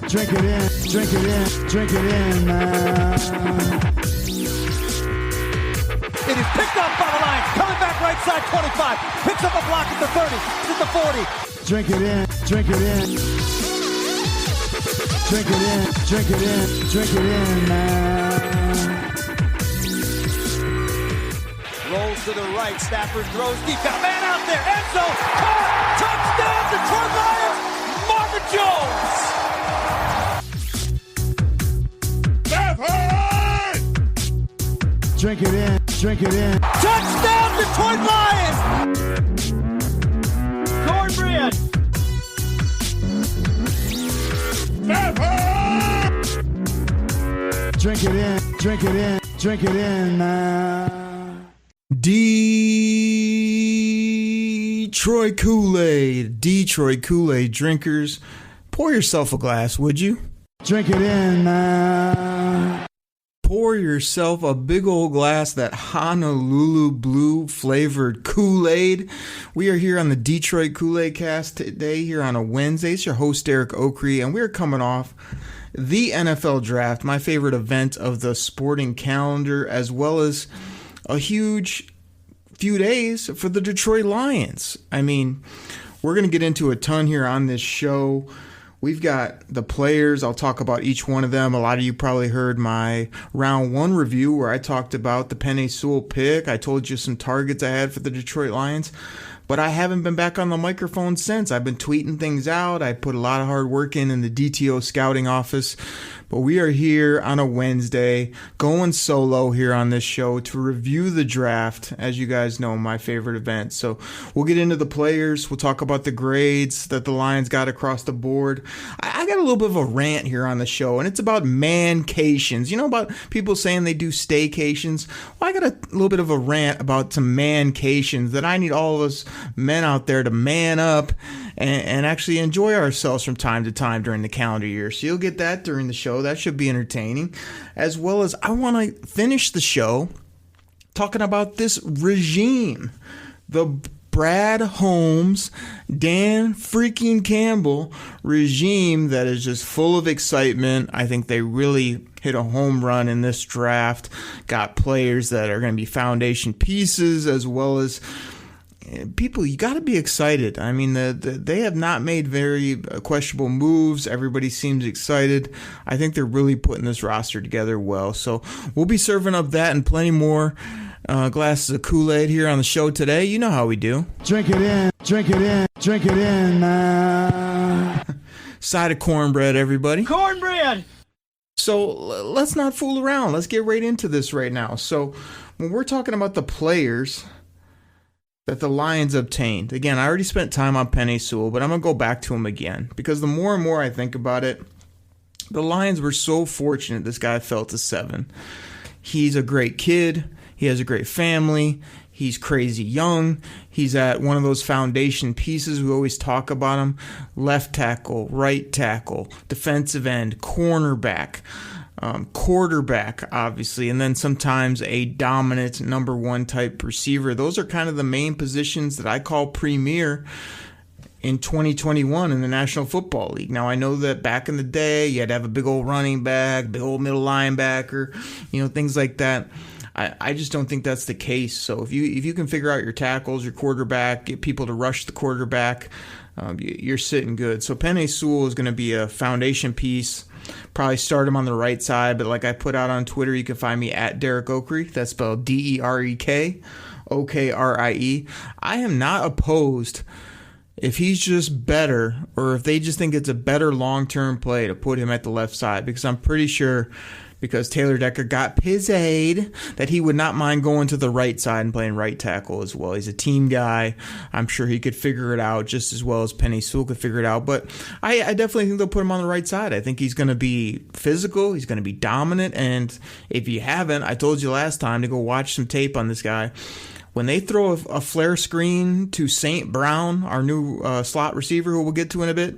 Drink it in, drink it in, drink it in, man. It is picked up by the Lions. Coming back right side, 25. Picks up a block at the 30. It's at the 40. Drink it in, drink it in. Drink it in, drink it in, drink it in, man. Rolls to the right. Stafford throws deep. Got a man out there. Enzo. Caught. Touchdown, Detroit Lions. Marvin Jones. Drink it in, drink it in. Touchdown, Detroit Lions. Cornbread. Drink it in, drink it in, drink it in, man. Detroit Koolaid drinkers, pour yourself a glass, would you? Drink it in, man. Pour yourself a big old glass, that Honolulu blue flavored Kool-Aid. We are here on the Detroit Koolaid Cast today, here on a Wednesday. It's your host, Derek Oakrey, and we're coming off the NFL Draft, my favorite event of the sporting calendar, as well as a huge few days for the Detroit Lions. I mean, we're going to get into a ton here on this show. We've got the players. I'll talk about each one of them. A lot of you probably heard my round one review where I talked about the Penei Sewell pick. I told you some targets I had for the Detroit Lions, but I haven't been back on the microphone since. I've been tweeting things out. I put a lot of hard work in the DTO scouting office, but we are here on a Wednesday going solo here on this show to review the draft. As you guys know, my favorite event. So we'll get into the players. We'll talk about the grades that the Lions got across the board. I got a little bit of a rant here on the show, and it's about mancations. You know about people saying they do staycations? Well, I got a little bit of a rant about some mancations that I need all of us men out there to man up and actually enjoy ourselves from time to time during the calendar year. So you'll get that during the show. That should be entertaining. As well as I want to finish the show talking about this regime. The Brad Holmes, Dan freaking Campbell regime that is just full of excitement. I think they really hit a home run in this draft. Got players that are going to be foundation pieces, as well as people, you got to be excited. I mean, they have not made very questionable moves. Everybody seems excited. I think they're really putting this roster together well. So we'll be serving up that and plenty more glasses of Kool-Aid here on the show today. You know how we do. Drink it in, drink it in, drink it in, man. Side of cornbread, everybody. Cornbread. So let's not fool around. Let's get right into this right now. So when we're talking about the players that the Lions obtained. Again, I already spent time on Penei Sewell, but I'm going to go back to him again because the more and more I think about it, the Lions were so fortunate this guy fell to 7. He's a great kid. He has a great family. He's crazy young. He's at one of those foundation pieces. We always talk about him. Left tackle, right tackle, defensive end, cornerback. Quarterback, obviously, and then sometimes a dominant number one type receiver. Those are kind of the main positions that I call premier in 2021 in the National Football League. Now, I know that back in the day, you had to have a big old running back, big old middle linebacker, things like that. I just don't think that's the case. So if you can figure out your tackles, your quarterback, get people to rush the quarterback, you're sitting good. So Penei Sewell is going to be a foundation piece. Probably start him on the right side, but like I put out on Twitter, you can find me at Derek Oakrey. That's spelled DEREK OKRIE. I am not opposed if he's just better, or if they just think it's a better long-term play to put him at the left side, because I'm pretty sure, because Taylor Decker got pizzade, that he would not mind going to the right side and playing right tackle as well. He's a team guy. I'm sure he could figure it out just as well as Penei Sewell could figure it out. But I definitely think they'll put him on the right side. I think he's going to be physical. He's going to be dominant. And if you haven't, I told you last time to go watch some tape on this guy. When they throw a flare screen to St. Brown, our new slot receiver, who we'll get to in a bit,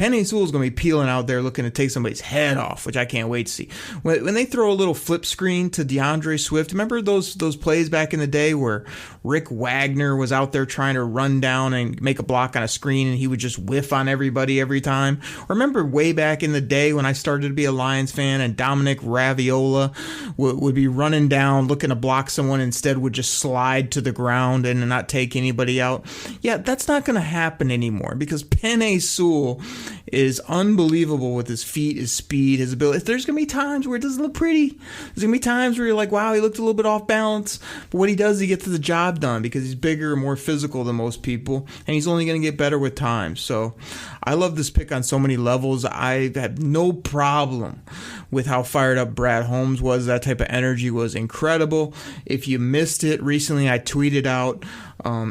Penei Sewell's going to be peeling out there looking to take somebody's head off, which I can't wait to see. When they throw a little flip screen to DeAndre Swift, remember those plays back in the day where Rick Wagner was out there trying to run down and make a block on a screen and he would just whiff on everybody every time? Remember way back in the day when I started to be a Lions fan and Dominic Raviola would be running down looking to block someone, instead would just slide to the ground and not take anybody out? Yeah, that's not going to happen anymore because Penei Sewell is unbelievable with his feet, his speed, his ability. There's going to be times where it doesn't look pretty. There's going to be times where you're like, wow, he looked a little bit off balance. But what he does, he gets the job done because he's bigger and more physical than most people, and he's only going to get better with time. So I love this pick on so many levels. I have no problem with how fired up Brad Holmes was. That type of energy was incredible. If you missed it recently, I tweeted out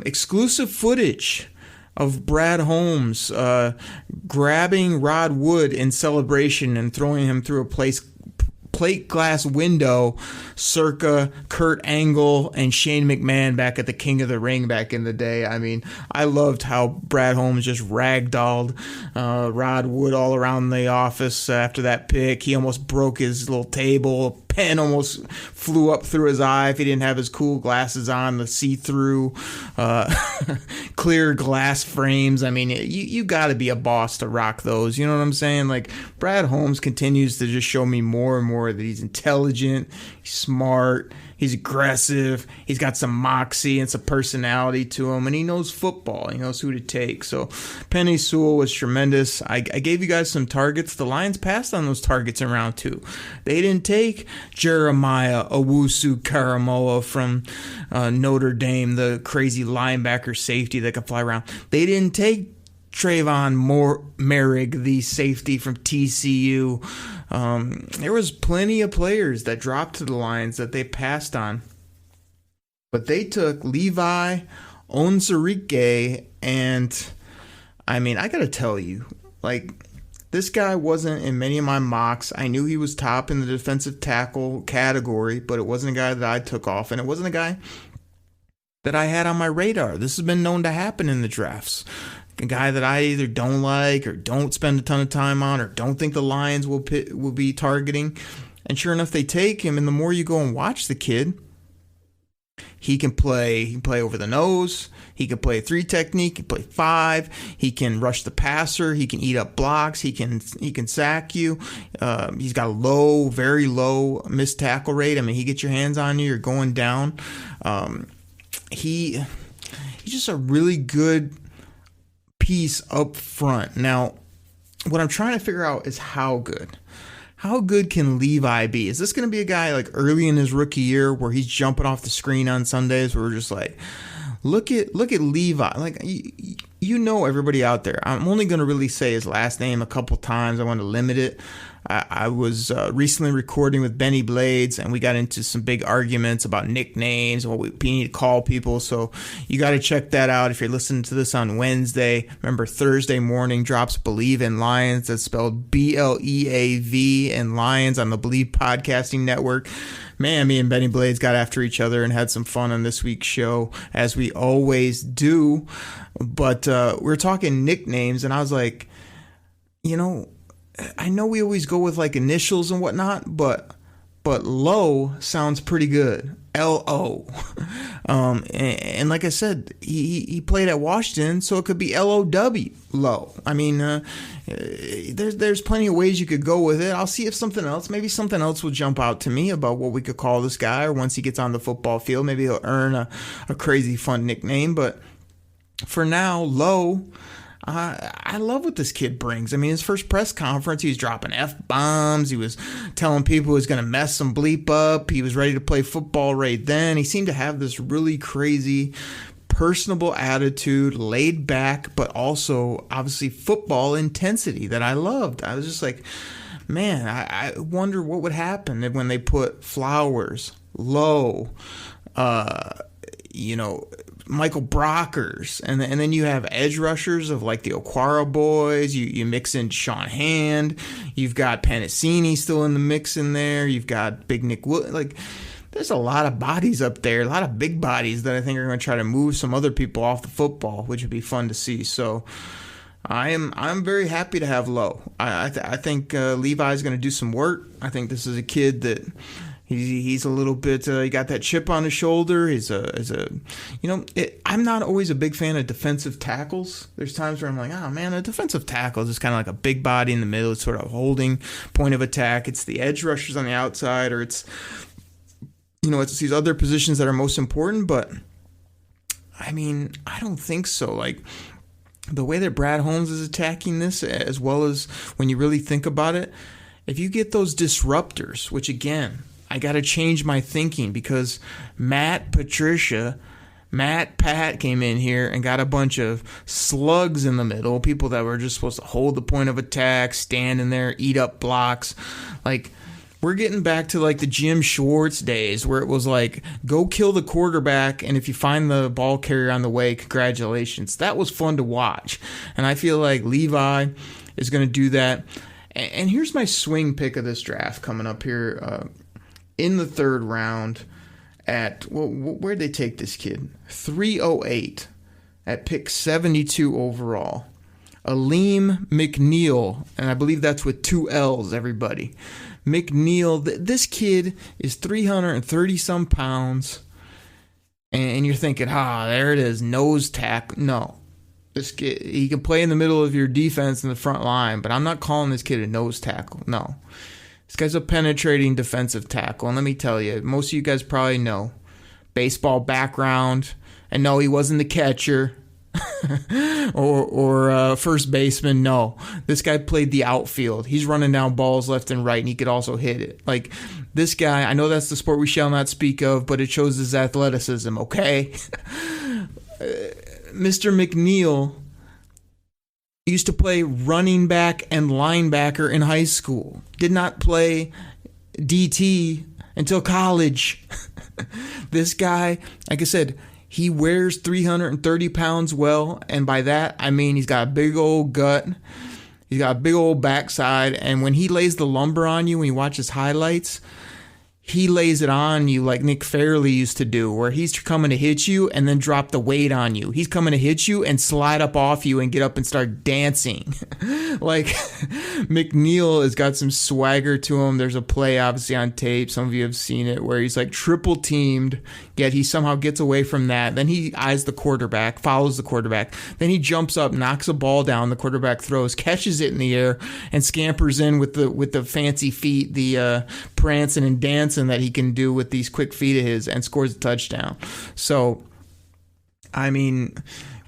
exclusive footage of Brad Holmes grabbing Rod Wood in celebration and throwing him through a plate glass window circa Kurt Angle and Shane McMahon back at the King of the Ring back in the day. I mean, I loved how Brad Holmes just ragdolled Rod Wood all around the office after that pick. He almost broke his little table. Pen almost flew up through his eye if he didn't have his cool glasses on, the see-through clear glass frames. I mean, you got to be a boss to rock those. You know what I'm saying? Like, Brad Holmes continues to just show me more and more that he's intelligent, he's smart, he's aggressive, he's got some moxie and some personality to him, and he knows football. He knows who to take. So Penei Sewell was tremendous. I gave you guys some targets. The Lions passed on those targets in round 2. They didn't take Jeremiah Owusu-Karamoah from Notre Dame, the crazy linebacker safety that could fly around. They didn't take Trayvon Merrick, the safety from TCU. There was plenty of players that dropped to the Lions that they passed on. But they took Levi Onwuzurike, and I mean, I got to tell you, like, this guy wasn't in many of my mocks. I knew he was top in the defensive tackle category, but it wasn't a guy that I took off, and it wasn't a guy that I had on my radar. This has been known to happen in the drafts. A guy that I either don't like or don't spend a ton of time on or don't think the Lions will be targeting. And sure enough, they take him, and the more you go and watch the kid, he can play over the nose. He can play 3 technique. He can play 5. He can rush the passer. He can eat up blocks. He can sack you. He's got a very low missed tackle rate. I mean, he gets your hands on you, you're going down. He's just a really good piece up front. Now, what I'm trying to figure out is how good. How good can Levi be? Is this going to be a guy like early in his rookie year where he's jumping off the screen on Sundays where we're just like, look at Levi. Like, you know, everybody out there. I'm only going to really say his last name a couple times. I want to limit it. I was recently recording with Benny Blades, and we got into some big arguments about nicknames and what we need to call people. So you got to check that out if you're listening to this on Wednesday. Remember, Thursday morning drops Believe in Lions. That's spelled BLEAV in Lions on the Believe Podcasting Network. Man, me and Benny Blades got after each other and had some fun on this week's show, as we always do. But we're talking nicknames, and I was like, you know, I know we always go with like initials and whatnot, but Low sounds pretty good. L-O. And like I said, he played at Washington, so it could be L-O-W, Low. I mean, there's plenty of ways you could go with it. I'll see if maybe something else will jump out to me about what we could call this guy, or once he gets on the football field, maybe he'll earn a crazy fun nickname. But for now, Low, I love what this kid brings. I mean, his first press conference, he was dropping F-bombs. He was telling people he was going to mess some bleep up. He was ready to play football right then. He seemed to have this really crazy, personable attitude, laid back, but also obviously football intensity that I loved. I was just like, man, I wonder what would happen when they put Flowers, Low, Michael Brockers, and then you have edge rushers of like the Okwara boys. You mix in Sean Hand. You've got Pennicini still in the mix in there. You've got Big Nick Wood. Like, there's a lot of bodies up there, a lot of big bodies that I think are going to try to move some other people off the football, which would be fun to see. So I'm very happy to have Lowe. I think Levi's going to do some work. I think this is a kid that he's a little bit. He got that chip on his shoulder. I'm not always a big fan of defensive tackles. There's times where I'm like, oh man, a defensive tackle is just kind of like a big body in the middle. It's sort of holding point of attack. It's the edge rushers on the outside, or it's these other positions that are most important. But I mean, I don't think so. Like, the way that Brad Holmes is attacking this, as well as when you really think about it, if you get those disruptors, which again, I got to change my thinking because Pat came in here and got a bunch of slugs in the middle, people that were just supposed to hold the point of attack, stand in there, eat up blocks. Like, we're getting back to like the Jim Schwartz days where it was like, go kill the quarterback, and if you find the ball carrier on the way, congratulations. That was fun to watch. And I feel like Levi is going to do that. And here's my swing pick of this draft coming up here in the third round at, where'd they take this kid? 308 at pick 72 overall. Aleem McNeil, and I believe that's with 2 L's, everybody. McNeil, this kid is 330-some pounds, and you're thinking, there it is, nose tackle. No. This kid, he can play in the middle of your defense in the front line, but I'm not calling this kid a nose tackle. No. This guy's a penetrating defensive tackle, and let me tell you, most of you guys probably know. Baseball background, and no, he wasn't the catcher. or first baseman. No, this guy played the outfield. He's running down balls left and right, and he could also hit it. Like, this guy, I know that's the sport we shall not speak of, but it shows his athleticism, okay? Mr. McNeil used to play running back and linebacker in high school. Did not play DT until college. This guy, like I said, he wears 330 pounds well, and by that, I mean he's got a big old gut. He's got a big old backside, and when he lays the lumber on you, when you watch his highlights, he lays it on you like Nick Fairley used to do, where he's coming to hit you and then drop the weight on you. He's coming to hit you and slide up off you and get up and start dancing. Like, McNeil has got some swagger to him. There's a play, obviously, on tape. Some of you have seen it, where he's like triple teamed, yet he somehow gets away from that. Then he eyes the quarterback, follows the quarterback. Then he jumps up, knocks a ball down. The quarterback throws, catches it in the air, and scampers in with the fancy feet, the prancing and dancing that he can do with these quick feet of his, and scores a touchdown. So, I mean,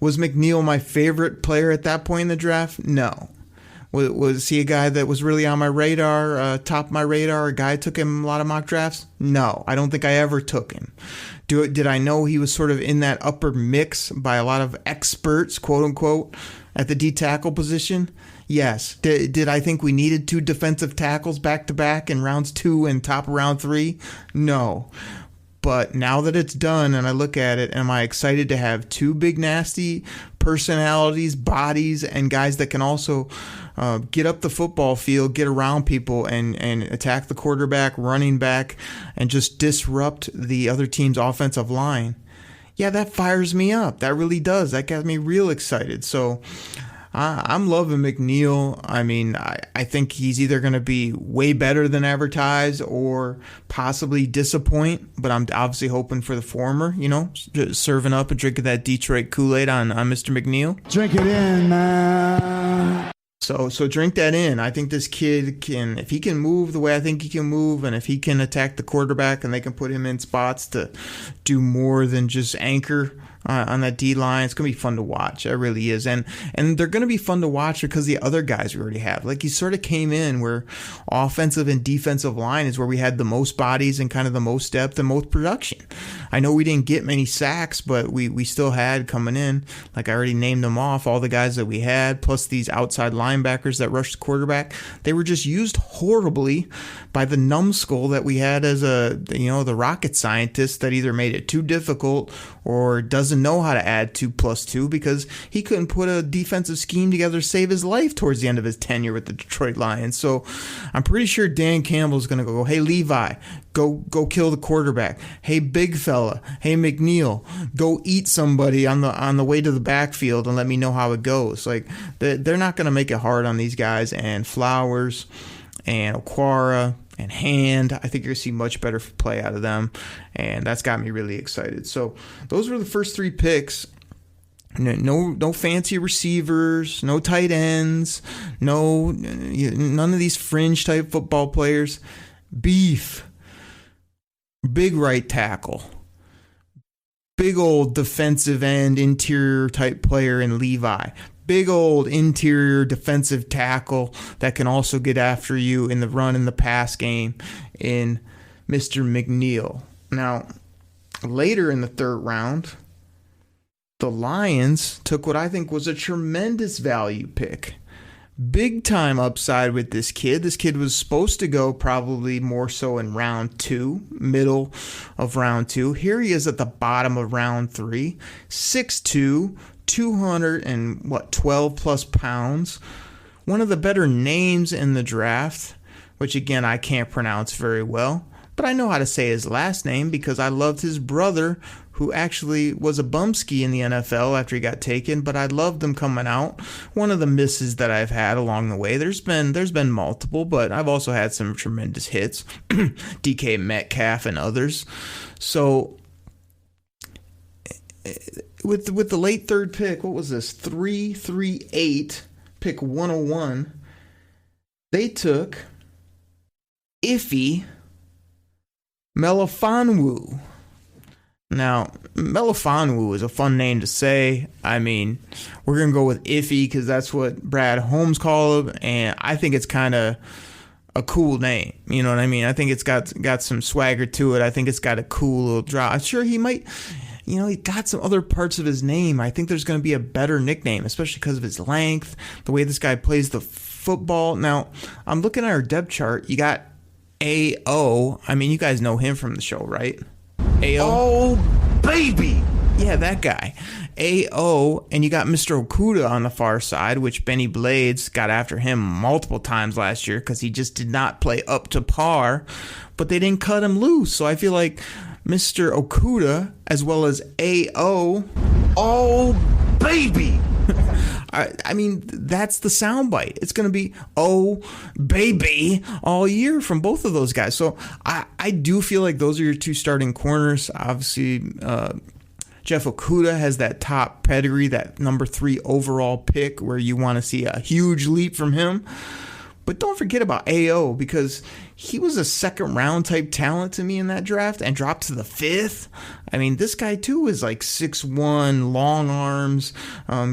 was McNeil my favorite player at that point in the draft? No. Was he a guy that was really on my radar, top of my radar, a guy who took him a lot of mock drafts? No, I don't think I ever took him. Did I know he was sort of in that upper mix by a lot of experts, quote unquote, at the D tackle position? Yes. Did I think we needed 2 defensive tackles back to back in rounds 2 and top of round 3? No. But now that it's done and I look at it, am I excited to have 2 big nasty personalities, bodies, and guys that can also get up the football field, get around people, and attack the quarterback, running back, and just disrupt the other team's offensive line? Yeah, that fires me up. That really does. That got me real excited. So I'm loving McNeil. I mean, I think he's either going to be way better than advertised or possibly disappoint, but I'm obviously hoping for the former, just serving up and drinking that Detroit Koolaid on Mr. McNeil. Drink it in, man. So drink that in. I think this kid can, if he can move the way I think he can move, and if he can attack the quarterback and they can put him in spots to do more than just anchor on that D line, it's going to be fun to watch. It really is. And they're going to be fun to watch because the other guys we already have. Like, he sort of came in where offensive and defensive line is where we had the most bodies and kind of the most depth and most production. I know we didn't get many sacks, but we still had coming in, like I already named them off, all the guys that we had, plus these outside linebackers that rushed the quarterback. They were just used horribly by the numbskull that we had as the rocket scientist that either made it too difficult or doesn't doesn't know how to add 2+2 because he couldn't put a defensive scheme together to save his life towards the end of his tenure with the Detroit Lions. So I'm pretty sure Dan Campbell's going to go, hey, Levi, go kill the quarterback. Hey, big fella. Hey, McNeil, go eat somebody on the way to the backfield and let me know how it goes. Like, they're not going to make it hard on these guys. And Flowers and Okwara and Hand, I think you're going to see much better play out of them, and that's got me really excited. So those were the first 3 picks. No fancy receivers, no tight ends, none of these fringe type football players. Beef, big right tackle, big old defensive end interior type player in Levi. Big old interior defensive tackle that can also get after you in the run and the pass game in Mr. McNeil. Now, later in the 3rd round, the Lions took what I think was a tremendous value pick. Big time upside with this kid. This kid was supposed to go probably more so in round 2, middle of round 2. Here he is at the bottom of round 3, 6'2", 212 plus pounds. One of the better names in the draft, which again I can't pronounce very well, but I know how to say his last name because I loved his brother, who actually was a bumski in the NFL after he got taken, but I loved him coming out. One of the misses that I've had along the way. There's been multiple, but I've also had some tremendous hits. DK Metcalf and others. So with the late 3rd pick, what was this? 338, pick 101. They took Iffy Melifonwu. Now, Melifonwu is a fun name to say. I mean, we're going to go with Iffy because that's what Brad Holmes called him, and I think it's kind of a cool name. You know what I mean? I think it's got some swagger to it. I think it's got a cool little draw. I'm sure he might... he got some other parts of his name. I think there's going to be a better nickname, especially because of his length, the way this guy plays the football. Now, I'm looking at our depth chart. You got A.O. I mean, you guys know him from the show, right? A.O. Oh, baby. Yeah, that guy. A.O. And you got Mr. Okuda on the far side, which Benny Blades got after him multiple times last year because he just did not play up to par. But they didn't cut him loose. So I feel like Mr. Okuda, as well as A.O. Oh, baby. I mean, that's the soundbite. It's going to be, oh, baby, all year from both of those guys. So I do feel like those are your 2 starting corners. Obviously, Jeff Okuda has that top pedigree, that number 3 overall pick where you want to see a huge leap from him. But don't forget about A.O. because he was a 2nd round type talent to me in that draft and dropped to the 5th. I mean, this guy too is like 6'1", long arms,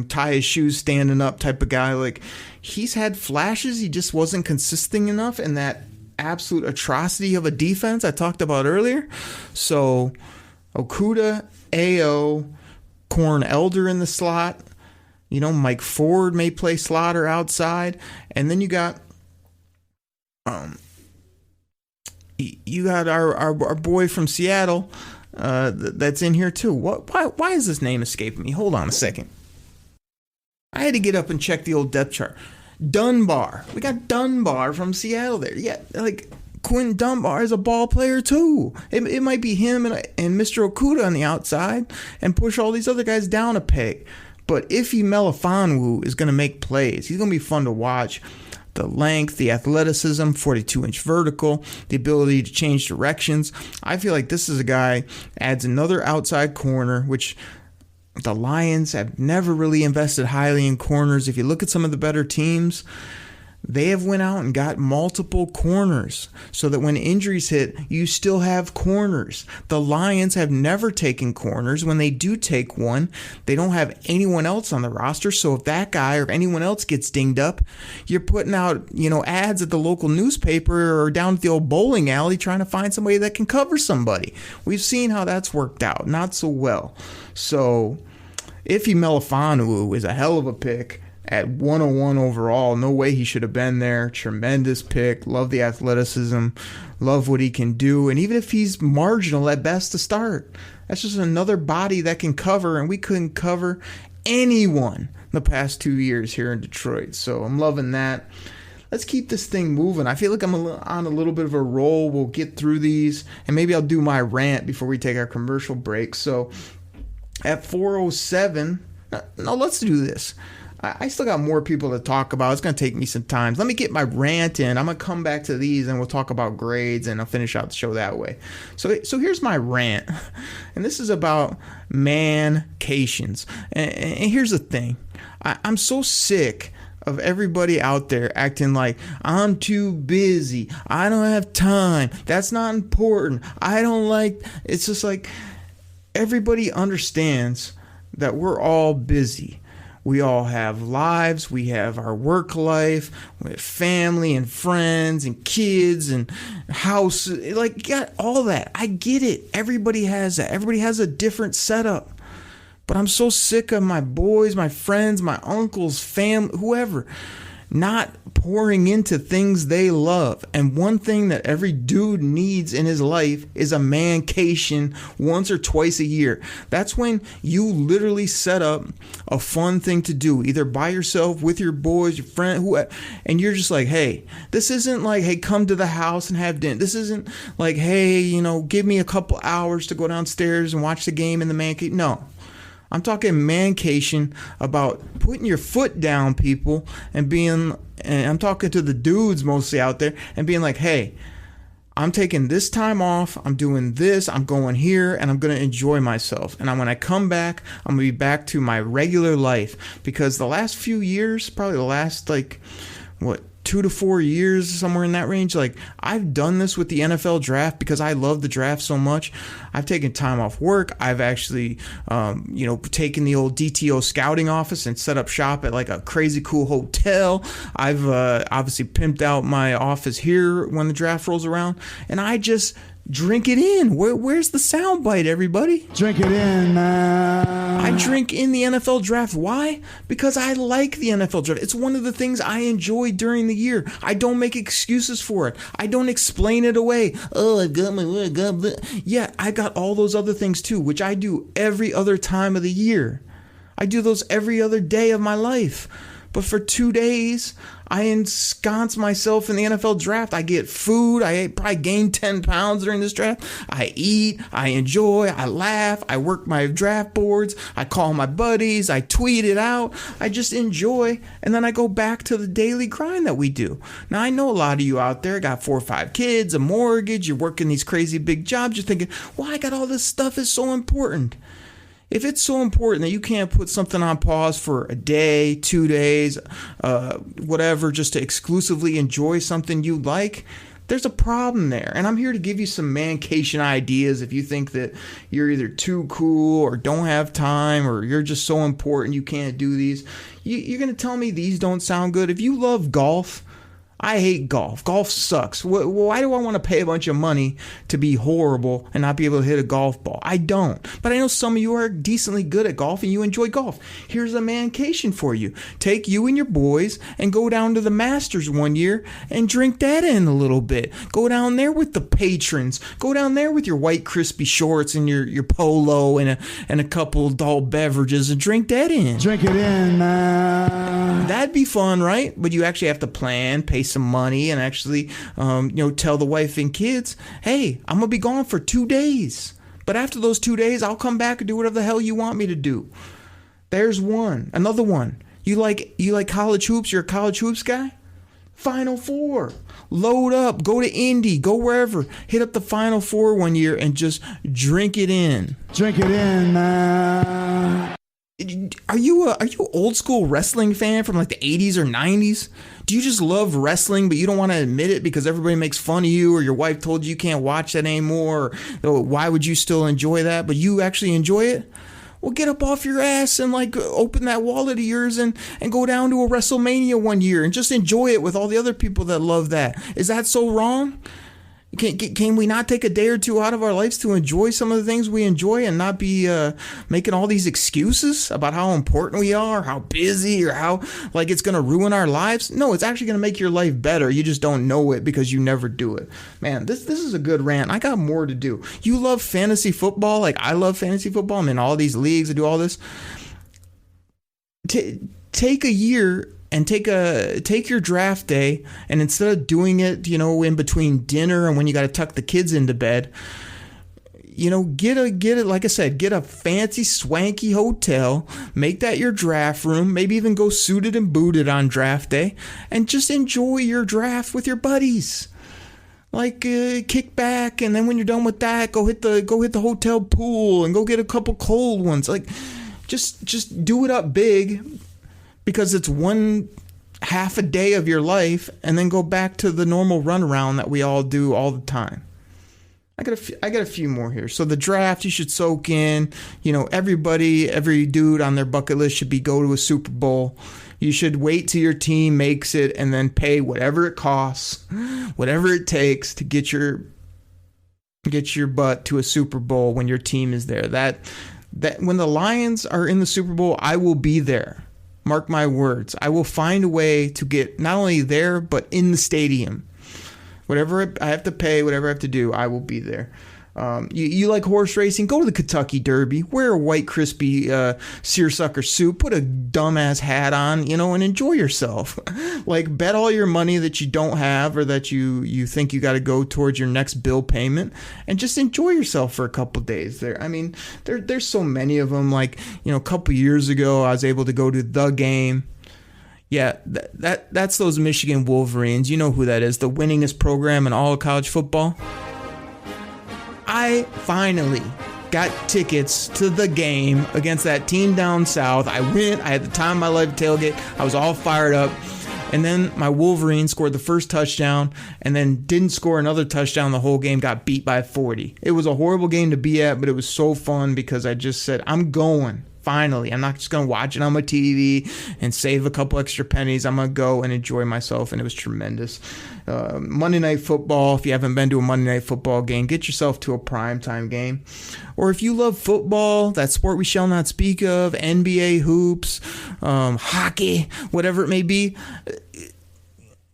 tie his shoes standing up type of guy. Like, he's had flashes. He just wasn't consistent enough in that absolute atrocity of a defense I talked about earlier. So Okuda, A.O., Corn Elder in the slot. Mike Ford may play slot or outside. And then you got our boy from Seattle that's in here too. Why is this name escaping me? Hold on a second. I had to get up and check the old depth chart. Dunbar. We got Dunbar from Seattle there. Yeah, like Quinn Dunbar is a ball player too. It might be him and Mr. Okuda on the outside and push all these other guys down a peg. But Iffy Melifonwu is going to make plays. He's going to be fun to watch. The length, the athleticism, 42-inch vertical, the ability to change directions. I feel like this is a guy, adds another outside corner, which the Lions have never really invested highly in corners. If you look at some of the better teams, they have went out and got multiple corners so that when injuries hit, you still have corners. The Lions have never taken corners. When they do take one, they don't have anyone else on the roster. So if that guy or if anyone else gets dinged up, you're putting out, ads at the local newspaper or down at the old bowling alley trying to find somebody that can cover somebody. We've seen how that's worked out. Not so well. So Iffy Melifonwu is a hell of a pick at 101 overall. No way he should have been there. Tremendous pick. Love the athleticism. Love what he can do. And even if he's marginal at best to start, that's just another body that can cover, and we couldn't cover anyone the past 2 years here in Detroit. So I'm loving that. Let's keep this thing moving. I feel like I'm on a little bit of a roll. We'll get through these, and maybe I'll do my rant before we take our commercial break. So at 4:07, no, let's do this. I still got more people to talk about. It's going to take me some time. Let me get my rant in. I'm going to come back to these, and we'll talk about grades, and I'll finish out the show that way. So here's my rant, and this is about mancations. And here's the thing. I'm so sick of everybody out there acting like I'm too busy. I don't have time. That's not important. I don't like. It's just like everybody understands that we're all busy. We all have lives. We have our work life, we have family and friends and kids and house. Like, got all that. I get it. Everybody has that. Everybody has a different setup. But I'm so sick of my boys, my friends, my uncles, family, whoever, not pouring into things they love. And one thing that every dude needs in his life is a mancation once or twice a year. That's when you literally set up a fun thing to do, either by yourself, with your boys, your friend, whoever, and you're just like, hey, this isn't like, hey, come to the house and have dinner. This isn't like, hey, give me a couple hours to go downstairs and watch the game in the man cave. No. I'm talking mancation about putting your foot down, people, and I'm talking to the dudes mostly out there and being like, hey, I'm taking this time off. I'm doing this. I'm going here, and I'm going to enjoy myself. And when I come back, I'm going to be back to my regular life, because the last few years, probably the last 2 to 4 years, somewhere in that range. Like, I've done this with the NFL draft because I love the draft so much. I've taken time off work. I've actually, taken the old DTO scouting office and set up shop at like a crazy cool hotel. I've obviously pimped out my office here when the draft rolls around, and I just drink it in. Where's the soundbite, everybody? Drink it in, man. I drink in the NFL draft. Why? Because I like the NFL draft. It's one of the things I enjoy during the year. I don't make excuses for it. I don't explain it away. Oh, I got my work. Yeah, I got all those other things too, which I do every other time of the year. I do those every other day of my life. But for 2 days, I ensconce myself in the NFL draft. I get food. I probably gained 10 pounds during this draft. I eat. I enjoy. I laugh. I work my draft boards. I call my buddies. I tweet it out. I just enjoy. And then I go back to the daily grind that we do. Now, I know a lot of you out there got 4 or 5 kids, a mortgage. You're working these crazy big jobs. You're thinking, well, I got all this stuff. Is so important. If it's so important that you can't put something on pause for a day, 2 days, whatever, just to exclusively enjoy something you like, there's a problem there. And I'm here to give you some mancation ideas if you think that you're either too cool or don't have time or you're just so important you can't do these. You're going to tell me these don't sound good? If you love golf, I hate golf. Golf sucks. Why do I want to pay a bunch of money to be horrible and not be able to hit a golf ball? I don't. But I know some of you are decently good at golf and you enjoy golf. Here's a mancation for you. Take you and your boys and go down to the Masters one year and drink that in a little bit. Go down there with the patrons. Go down there with your white crispy shorts and your polo and a couple adult beverages and drink that in. Drink it in, man. That'd be fun, right? But you actually have to plan, pay some money, and actually tell the wife and kids, hey, I'm gonna be gone for 2 days, but after those 2 days I'll come back and do whatever the hell you want me to do. There's one. Another one. You like college hoops? You're a college hoops guy? Final Four. Load up, go to Indy, go wherever, hit up the Final Four one year and just drink it in. Drink it in, man. Are you old school wrestling fan from like the 80s or 90s? Do you just love wrestling but you don't want to admit it because everybody makes fun of you or your wife told you can't watch that anymore? Or why would you still enjoy that but you actually enjoy it? Well, get up off your ass and open that wallet of yours and go down to a WrestleMania one year and just enjoy it with all the other people that love that. Is that so wrong? Can we not take a day or two out of our lives to enjoy some of the things we enjoy and not be making all these excuses about how important we are, how busy, or how like it's going to ruin our lives? No, it's actually going to make your life better. You just don't know it because you never do it. Man, this is a good rant. I got more to do. You love fantasy football like I love fantasy football. I'm in all these leagues. I do all this. Take a year and take your draft day, and instead of doing it, in between dinner and when you got to tuck the kids into bed, get it. Like I said, get a fancy swanky hotel, make that your draft room, maybe even go suited and booted on draft day, and just enjoy your draft with your buddies. Like kick back, and then when you're done with that, go hit the hotel pool and go get a couple cold ones. Like just do it up big. Because it's one half a day of your life, and then go back to the normal runaround that we all do all the time. I got a few more here. So the draft, you should soak in. Every dude on their bucket list should be go to a Super Bowl. You should wait till your team makes it, and then pay whatever it costs, whatever it takes to get your butt to a Super Bowl when your team is there. That when the Lions are in the Super Bowl, I will be there. Mark my words. I will find a way to get not only there, but in the stadium. Whatever I have to pay, whatever I have to do, I will be there. You like horse racing? Go to the Kentucky Derby. Wear a white crispy seersucker suit. Put a dumbass hat on, and enjoy yourself. Like bet all your money that you don't have or that you think you got to go towards your next bill payment, and just enjoy yourself for a couple days there. I mean, there's so many of them. Like a couple years ago, I was able to go to the game. Yeah, that's those Michigan Wolverines. You know who that is? The winningest program in all of college football. I finally got tickets to the game against that team down south. I went. I had the time of my life tailgate. I was all fired up. And then my Wolverines scored the first touchdown and then didn't score another touchdown the whole game, got beat by 40. It was a horrible game to be at, but it was so fun because I just said, I'm going. Finally, I'm not just going to watch it on my TV and save a couple extra pennies. I'm going to go and enjoy myself, and it was tremendous. Monday Night Football, if you haven't been to a Monday Night Football game, get yourself to a primetime game. Or if you love football, that sport we shall not speak of, NBA hoops, hockey, whatever it may be,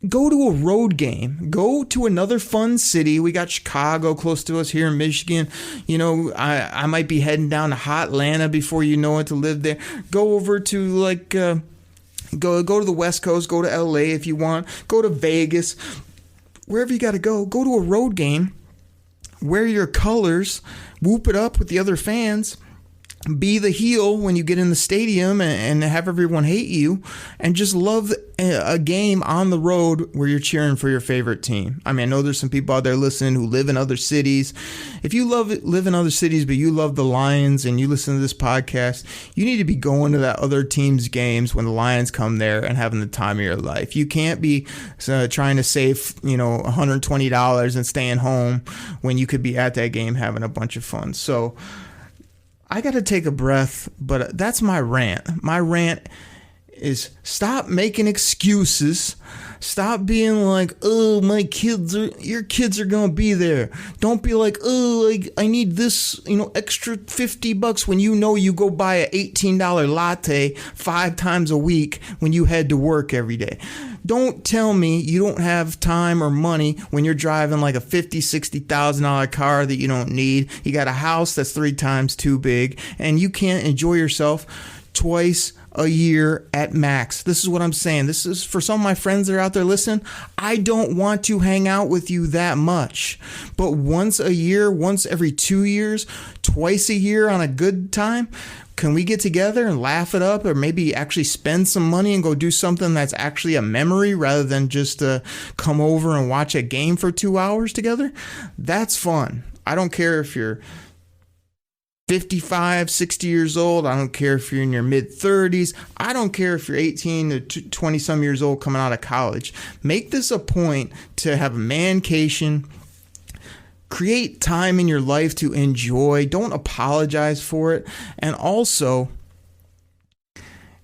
go to a road game. Go to another fun city. We got Chicago close to us here in Michigan. I might be heading down to hot Atlanta before you know it to live there. Go over to go to the West Coast. Go to LA if you want. Go to Vegas. Wherever you got to go. Go to a road game. Wear your colors. Whoop it up with the other fans. Be the heel when you get in the stadium and have everyone hate you, and just love a game on the road where you're cheering for your favorite team. I mean, I know there's some people out there listening who live in other cities. If you live in other cities, but you love the Lions and you listen to this podcast, you need to be going to that other team's games when the Lions come there and having the time of your life. You can't be trying to save, $120 and staying home when you could be at that game having a bunch of fun. So I got to take a breath, but that's my rant. My rant is stop making excuses. Stop being like, oh, your kids are going to be there. Don't be like, oh, I need this, extra $50 when you go buy an $18 latte 5 times a week when you head to work every day. Don't tell me you don't have time or money when you're driving like a $50,000, $60,000 car that you don't need. You got a house that's 3 times too big, and you can't enjoy yourself twice a year at max. This is what I'm saying. This is for some of my friends that are out there listening. I don't want to hang out with you that much, but once a year, once every 2 years, twice a year on a good time, can we get together and laugh it up, or maybe actually spend some money and go do something that's actually a memory rather than just come over and watch a game for 2 hours together? That's fun. I don't care if you're 55, 60 years old. I don't care if you're in your mid-30s. I don't care if you're 18 to 20-some years old coming out of college. Make this a point to have a mancation. Create time in your life to enjoy. Don't apologize for it. And also,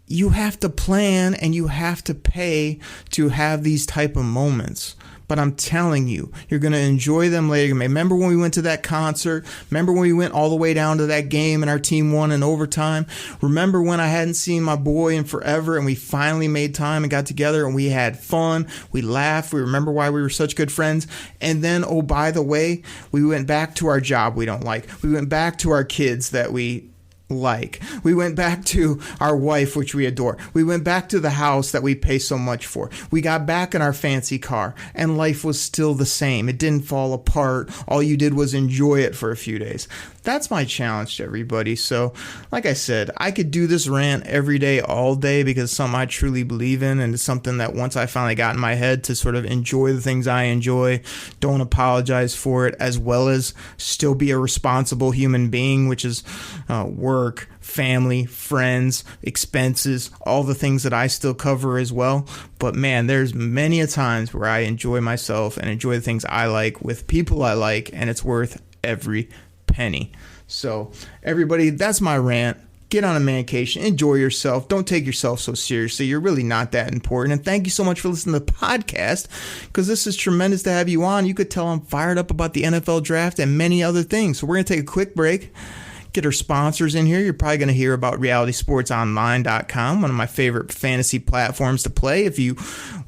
you have to plan and you have to pay to have these type of moments. But I'm telling you, you're going to enjoy them later. Remember when we went to that concert? Remember when we went all the way down to that game and our team won in overtime? Remember when I hadn't seen my boy in forever and we finally made time and got together and we had fun? We laughed. We remember why we were such good friends. And then, oh, by the way, we went back to our job we don't like. We went back to our kids that we like. We went back to our wife, which we adore. We went back to the house that we pay so much for. We got back in our fancy car, and life was still the same. It didn't fall apart. All you did was enjoy it for a few days. That's my challenge to everybody. So, like I said, I could do this rant every day, all day, because it's something I truly believe in, and it's something that once I finally got in my head to sort of enjoy the things I enjoy, don't apologize for it, as well as still be a responsible human being, which is work, family, friends, expenses, all the things that I still cover as well. But man, there's many a times where I enjoy myself and enjoy the things I like with people I like, and it's worth every penny. So everybody, that's my rant. Get on a mancation, enjoy yourself. Don't take yourself so seriously. You're really not that important. And thank you so much for listening to the podcast, because this is tremendous to have you on. You could tell I'm fired up about the NFL draft and many other things. So we're going to take a quick break, get our sponsors in here. You're probably going to hear about realitysportsonline.com, one of my favorite fantasy platforms to play. If you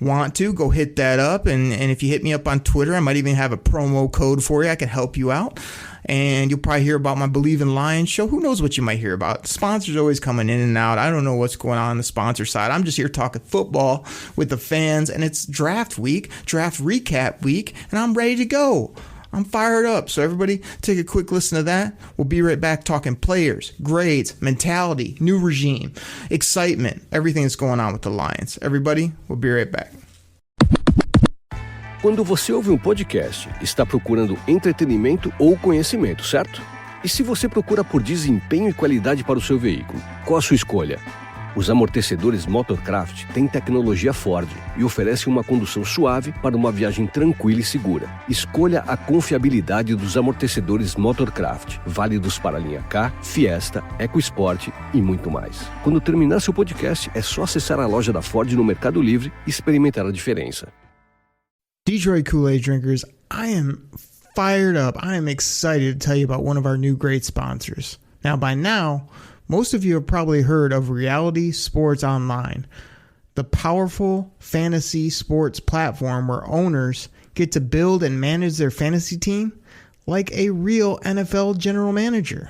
want to, go hit that up. And if you hit me up on Twitter, I might even have a promo code for you. I can help you out. And you'll probably hear about my Believe in Lions show. Who knows what you might hear about? Sponsors always coming in and out. I don't know what's going on the sponsor side. I'm just here talking football with the fans, and it's draft week, draft recap week, and I'm ready to go. I'm fired up. So everybody take a quick listen to that. We'll be right back talking players, grades, mentality, new regime, excitement, everything that's going on with the Lions. Everybody, we'll be right back. Quando você ouve podcast, está procurando entretenimento ou conhecimento, certo? E se você procura por desempenho e qualidade para o seu veículo, qual a sua escolha? Os amortecedores Motorcraft têm tecnologia Ford e oferecem uma condução suave para uma viagem tranquila e segura. Escolha a confiabilidade dos amortecedores Motorcraft, válidos para a linha K, Fiesta, EcoSport e muito mais. Quando terminar seu podcast, é só acessar a loja da Ford no Mercado Livre e experimentar a diferença. Detroit Koolaid drinkers, I am fired up. I am excited to tell you about one of our new great sponsors. Now, by now, most of you have probably heard of Reality Sports Online, the powerful fantasy sports platform where owners get to build and manage their fantasy team like a real NFL general manager.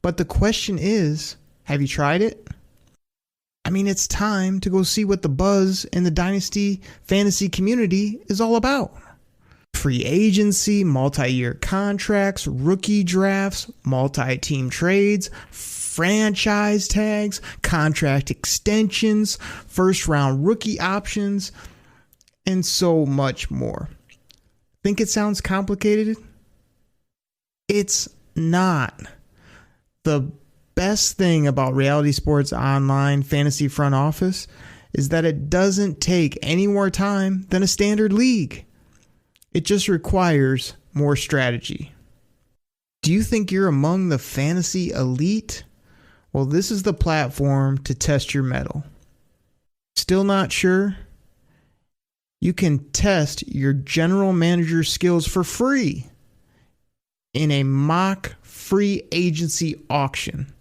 But the question is, have you tried it? I mean, it's time to go see what the buzz in the Dynasty fantasy community is all about. Free agency, multi-year contracts, rookie drafts, multi-team trades, franchise tags, contract extensions, first-round rookie options, and so much more. Think it sounds complicated? It's not. The best thing about Reality Sports Online Fantasy Front Office is that it doesn't take any more time than a standard league. It just requires more strategy. Do you think you're among the fantasy elite? Well, this is the platform to test your mettle. Still not sure? You can test your general manager skills for free in a mock free agency auction.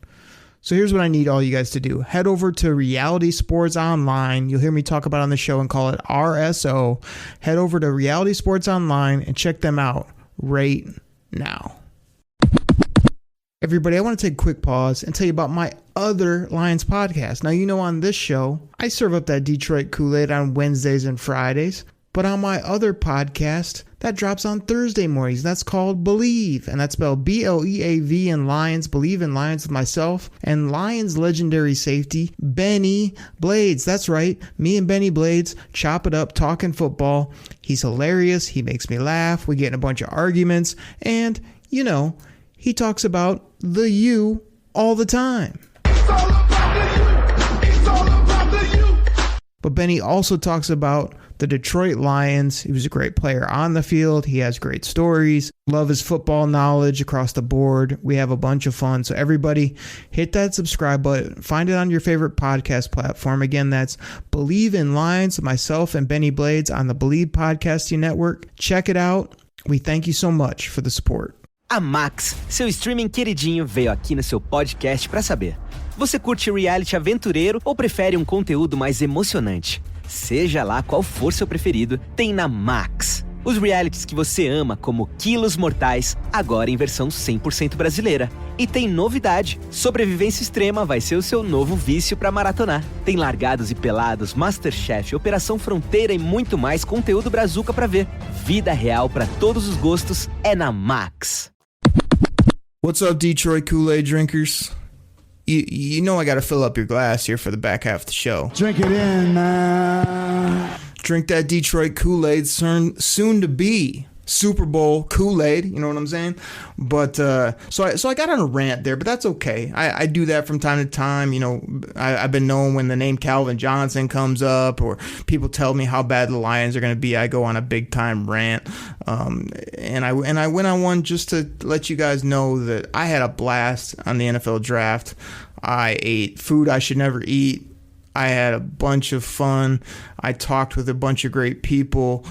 So here's what I need all you guys to do. Head over to Reality Sports Online. You'll hear me talk about it on the show and call it RSO. Head over to Reality Sports Online and check them out right now. Everybody, I want to take a quick pause and tell you about my other Lions podcast. Now, you know, on this show, I serve up that Detroit Koolaid on Wednesdays and Fridays. But on my other podcast, that drops on Thursday mornings. That's called Believe, and that's spelled B-L-E-A-V in Lions, Believe in Lions with myself, and Lions legendary safety, Benny Blades. That's right, me and Benny Blades chop it up talking football. He's hilarious. He makes me laugh. We get in a bunch of arguments, and, you know, he talks about the U all the time. It's all about the you. It's all about the you. But Benny also talks about the Detroit Lions. He was a great player on the field. He has great stories. Love is football knowledge across the board. We have a bunch of fun. So everybody hit that subscribe button. Find it on your favorite podcast platform. Again, that's Believe in Lines, myself and Benny Blades on the Believe Podcasting Network. Check it out. We thank you so much for the support. A Max, seu streaming queridinho, veio aqui no seu podcast para saber. Você curte reality aventureiro ou prefere um conteúdo mais emocionante? Seja lá qual for seu preferido, tem na Max. Os realities que você ama, como Quilos Mortais, agora em versão 100% brasileira. E tem novidade, Sobrevivência Extrema vai ser o seu novo vício pra maratonar. Tem Largados e Pelados, Masterchef, Operação Fronteira e muito mais conteúdo brazuca pra ver. Vida real pra todos os gostos é na Max. What's up, Detroit Koolaid drinkers? You know I gotta fill up your glass here for the back half of the show. Drink it in, man. Drink that Detroit Kool-Aid, soon to be Super Bowl Kool-Aid, you know what I'm saying? But so I got on a rant there, but that's okay. I do that from time to time. You know, I've been known when the name Calvin Johnson comes up, or people tell me how bad the Lions are going to be, I go on a big time rant. And I went on one just to let you guys know that I had a blast on the NFL draft. I ate food I should never eat. I had a bunch of fun. I talked with a bunch of great people.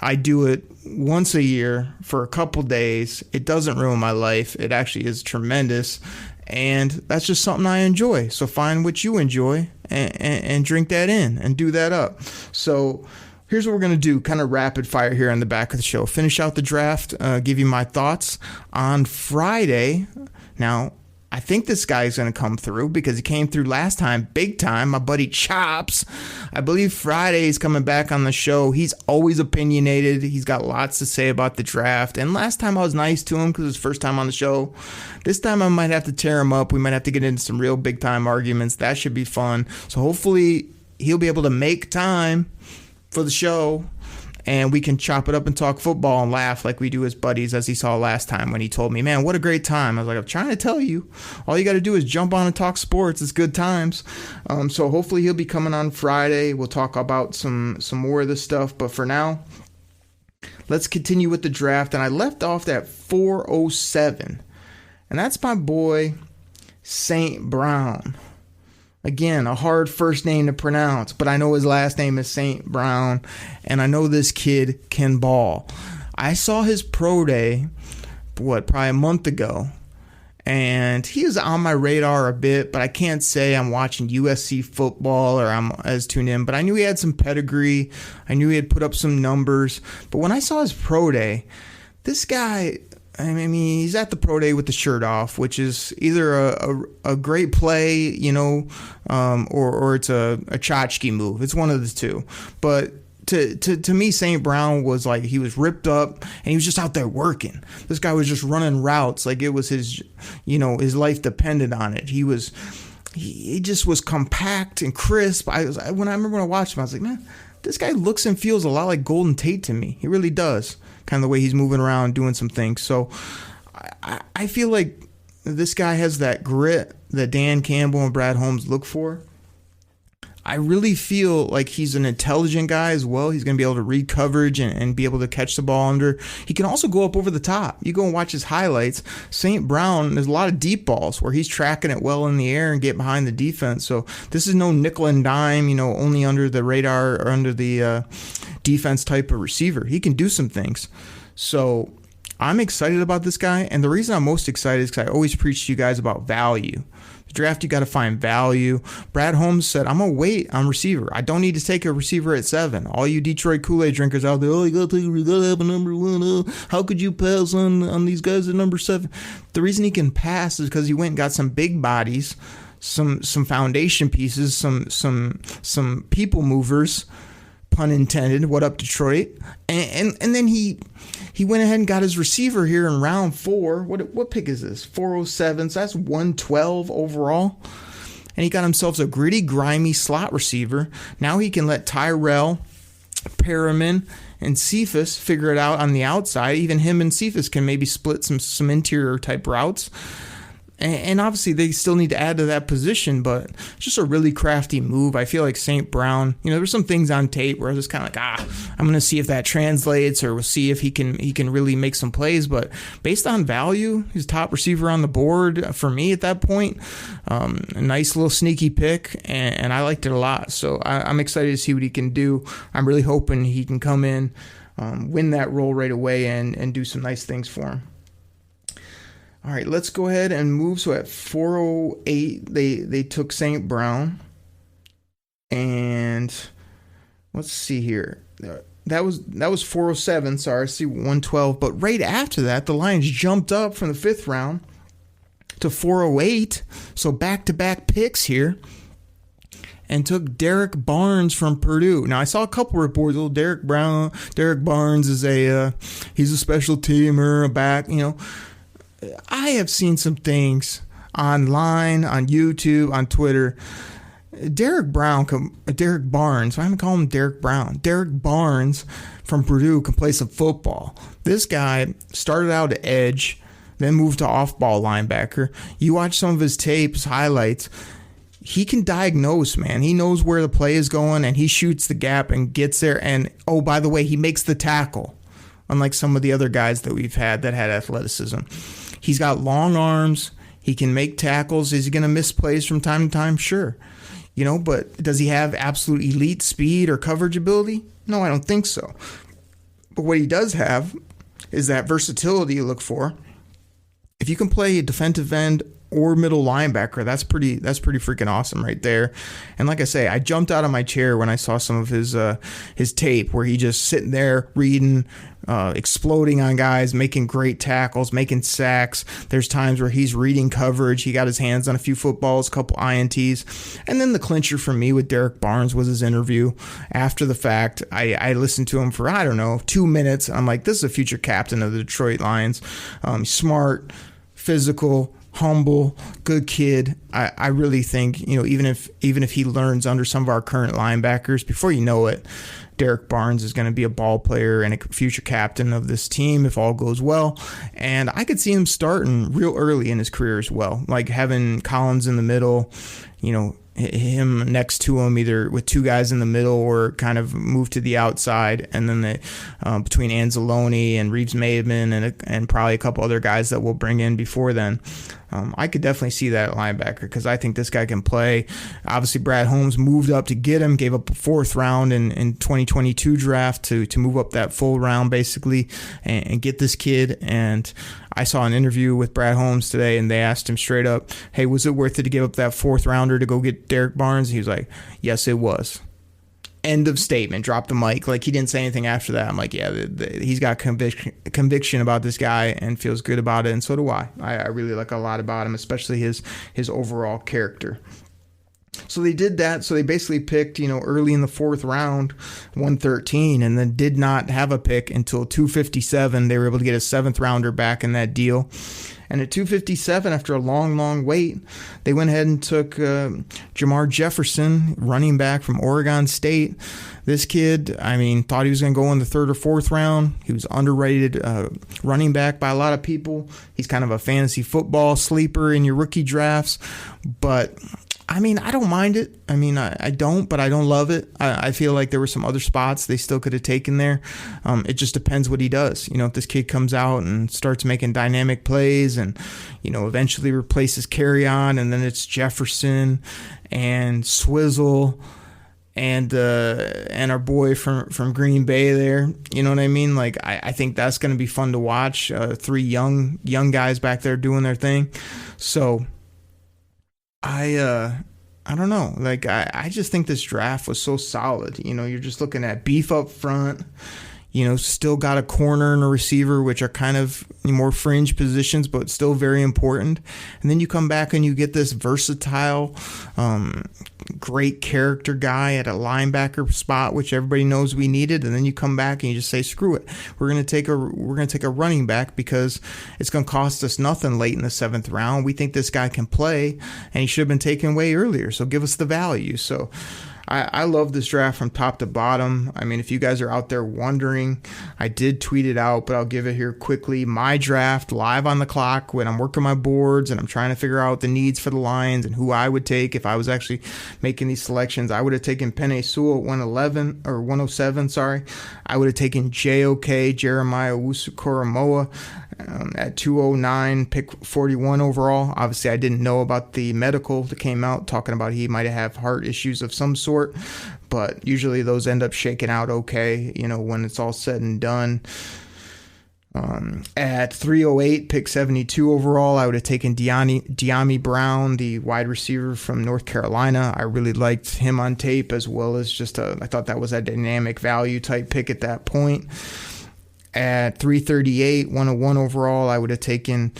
I do it once a year for a couple days. It doesn't ruin my life. It actually is tremendous. And that's just something I enjoy. So find what you enjoy and drink that in and do that up. So here's what we're going to do, kind of rapid fire here on the back of the show. Finish out the draft, give you my thoughts on Friday. Now, I think this guy's going to come through because he came through last time, big time. My buddy Chops. I believe Friday he's coming back on the show. He's always opinionated. He's got lots to say about the draft. And last time I was nice to him because it was his first time on the show. This time I might have to tear him up. We might have to get into some real big time arguments. That should be fun. So hopefully he'll be able to make time for the show, and we can chop it up and talk football and laugh like we do as buddies, as he saw last time when he told me, man, what a great time. I was like, I'm trying to tell you, all you got to do is jump on and talk sports. It's good times. So hopefully he'll be coming on Friday. We'll talk about some more of this stuff. But for now, let's continue with the draft. And I left off at 407. And that's my boy, St. Brown. Again, a hard first name to pronounce, but I know his last name is St. Brown, and I know this kid can ball. I saw his pro day, probably a month ago, and he was on my radar a bit, but I can't say I'm watching USC football or I'm as tuned in, but I knew he had some pedigree. I knew he had put up some numbers, but when I saw his pro day, this guy, I mean, he's at the pro day with the shirt off, which is either a great play, you know, or it's a tchotchke move. It's one of the two. But to me, St. Brown was like, he was ripped up and he was just out there working. This guy was just running routes like it was his, you know, his life depended on it. He just was compact and crisp. When I remember when I watched him, I was like, man, this guy looks and feels a lot like Golden Tate to me. He really does. Kind of the way he's moving around, doing some things. So I feel like this guy has that grit that Dan Campbell and Brad Holmes look for. I really feel like he's an intelligent guy as well. He's going to be able to read coverage and be able to catch the ball under. He can also go up over the top. You go and watch his highlights. St. Brown, there's a lot of deep balls where he's tracking it well in the air and get behind the defense. So this is no nickel and dime, you know, only under the radar or under the defense type of receiver. He can do some things. So I'm excited about this guy. And the reason I'm most excited is because I always preach to you guys about value. Draft, you got to find value. Brad Holmes said, I'm going to wait on receiver. I don't need to take a receiver at 7. All you Detroit Kool-Aid drinkers out there, you got to have a number 1. How could you pass on these guys at number 7? The reason he can pass is because he went and got some big bodies, some foundation pieces, some people movers, pun intended. What up, Detroit? And then he went ahead and got his receiver here in round 4. What pick is this? 407. So that's 112 overall. And he got himself a gritty, grimy slot receiver. Now he can let Tyrell, Perriman, and Cephas figure it out on the outside. Even him and Cephas can maybe split some interior type routes. And obviously they still need to add to that position, but just a really crafty move. I feel like St. Brown, there's some things on tape where I was kind of like, I'm going to see if that translates, or we'll see if he can really make some plays. But based on value, he's top receiver on the board for me at that point. A nice little sneaky pick, and I liked it a lot. So I'm excited to see what he can do. I'm really hoping he can come in, win that role right away, and do some nice things for him. All right, let's go ahead and move. So at 408, they took St. Brown. And let's see here. That was 407. Sorry, I see 112. But right after that, the Lions jumped up from the 5th round to 408. So back-to-back picks here. And took Derek Barnes from Purdue. Now, I saw a couple reports. Derek Barnes is he's a special teamer, a back, I have seen some things online, on YouTube, on Twitter. Derek Barnes, why am I calling him Derek Brown? Derek Barnes from Purdue can play some football. This guy started out at edge, then moved to off-ball linebacker. You watch some of his tapes, highlights. He can diagnose, man. He knows where the play is going, and he shoots the gap and gets there. And, oh, by the way, he makes the tackle, unlike some of the other guys that we've had that had athleticism. He's got long arms. He can make tackles. Is he going to miss plays from time to time? Sure. But does he have absolute elite speed or coverage ability? No, I don't think so. But what he does have is that versatility you look for. If you can play defensive end or middle linebacker, that's pretty freaking awesome right there. And like I say, I jumped out of my chair when I saw some of his tape where he just sitting there reading, exploding on guys, making great tackles, making sacks. There's times where he's reading coverage. He got his hands on a few footballs, a couple INTs. And then the clincher for me with Derek Barnes was his interview after the fact. I listened to him for, 2 minutes. I'm like, this is a future captain of the Detroit Lions. Smart, physical, humble, good kid. I really think, even if he learns under some of our current linebackers, before you know it, Derek Barnes is going to be a ball player and a future captain of this team if all goes well. And I could see him starting real early in his career as well, like having Collins in the middle, him next to him, either with two guys in the middle or kind of move to the outside, and then between Anzalone and Reeves Maven and probably a couple other guys that we'll bring in before then. I could definitely see that at linebacker because I think this guy can play. Obviously, Brad Holmes moved up to get him, gave up a 4th round in 2022 draft to move up that full round basically and get this kid. And I saw an interview with Brad Holmes today, and they asked him straight up, hey, was it worth it to give up that 4th rounder to go get Derek Barnes? He was like, yes, it was. End of statement. Drop the mic. Like, he didn't say anything after that. I'm like, yeah, he's got conviction about this guy and feels good about it, and so do I. I really like a lot about him, especially his overall character. So they did that. So they basically picked, early in the 4th round, 113, and then did not have a pick until 257. They were able to get a 7th rounder back in that deal. And at 257, after a long, long wait, they went ahead and took Jamar Jefferson, running back from Oregon State. This kid, thought he was going to go in the 3rd or 4th round. He was underrated running back by a lot of people. He's kind of a fantasy football sleeper in your rookie drafts. But I don't mind it. I don't, but I don't love it. I feel like there were some other spots they still could have taken there. It just depends what he does. If this kid comes out and starts making dynamic plays and, eventually replaces Carry-On, and then it's Jefferson and Swizzle and our boy from Green Bay there. You know what I mean? Like, I think that's going to be fun to watch. 3 young guys back there doing their thing. So I don't know. Like, I just think this draft was so solid. You're just looking at beef up front. Still got a corner and a receiver, which are kind of more fringe positions, but still very important. And then you come back and you get this versatile, great character guy at a linebacker spot, which everybody knows we needed. And then you come back and you just say, screw it. We're going to take a running back because it's going to cost us nothing late in the 7th round. We think this guy can play, and he should have been taken way earlier. So give us the value. So I love this draft from top to bottom. I mean, if you guys are out there wondering, I did tweet it out, but I'll give it here quickly. My draft live on the clock when I'm working my boards and I'm trying to figure out the needs for the Lions and who I would take if I was actually making these selections. I would have taken Penei Sewell at 107, sorry. I would have taken JOK, Jeremiah Owusu-Koramoah, at 209, pick 41 overall. Obviously, I didn't know about the medical that came out talking about he might have heart issues of some sort, but usually those end up shaking out okay, when it's all said and done. At 308, pick 72 overall, I would have taken De'Ami Brown, the wide receiver from North Carolina. I really liked him on tape, as well as I thought that was a dynamic value type pick at that point. At 338, 101 overall, I would have taken